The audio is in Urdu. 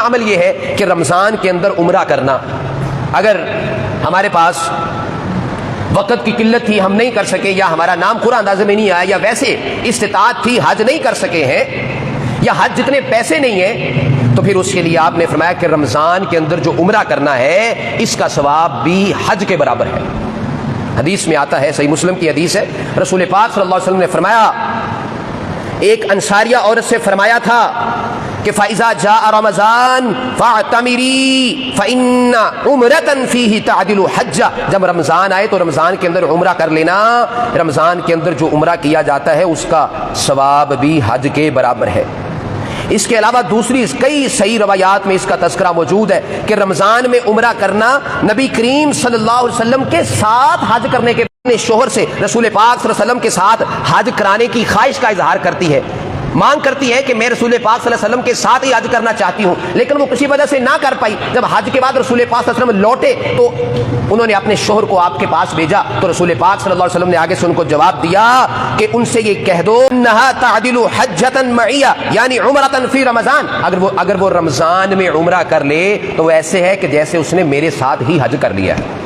عمل یہ ہے کہ رمضان کے اندر عمرہ کرنا. اگر ہمارے پاس وقت کی قلت تھی، ہم نہیں کر سکے، یا ہمارا نام پورا اندازے میں نہیں آیا، یا ویسے استطاعت تھی حج نہیں کر سکے ہیں، یا حج جتنے پیسے نہیں ہیں، تو پھر اس کے لیے آپ نے فرمایا کہ رمضان کے اندر جو عمرہ کرنا ہے اس کا ثواب بھی حج کے برابر ہے. حدیث میں آتا ہے، صحیح مسلم کی حدیث ہے، رسول پاک صلی اللہ علیہ وسلم نے فرمایا، ایک انصاریہ عورت سے فرمایا تھا کہ فَإِذَا جَاءَ رَمَضَانَ فَاعْتَمِرِي فَإِنَّ عُمْرَةً فِيهِ تَعْدِلُ حَجَّةً. جب رمضان آئے تو رمضان کے اندر عمرہ کر لینا. رمضان کے اندر جو عمرہ کیا جاتا ہے اس کا ثواب بھی حج کے برابر ہے. اس کے علاوہ دوسری کئی صحیح روایات میں اس کا تذکرہ موجود ہے کہ رمضان میں عمرہ کرنا نبی کریم صلی اللہ علیہ وسلم کے ساتھ حج کرنے کے اپنے شوہر سے رسول پاک صلی اللہ علیہ وسلم کے ساتھ حج کرانے کی خواہش کا اظہار کرتی ہے، مانگ کرتی ہے کہ میں رسول پاک صلی اللہ علیہ وسلم کے ساتھ ہی حج کرنا چاہتی ہوں، لیکن وہ کسی وجہ سے نہ کر پائی. جب حج کے بعد رسول پاک صلی اللہ علیہ وسلم لوٹے تو انہوں نے اپنے شوہر کو آپ کے پاس بھیجا، تو رسول پاک صلی اللہ علیہ وسلم نے آگے سے ان کو جواب دیا کہ ان سے یہ کہہ دو انہا تعدل حجۃ معیہ، یعنی عمرۃ فی رمضان. اگر وہ رمضان میں عمرہ کر لے تو وہ ایسے ہے کہ جیسے اس نے میرے ساتھ ہی حج کر لیا ہے.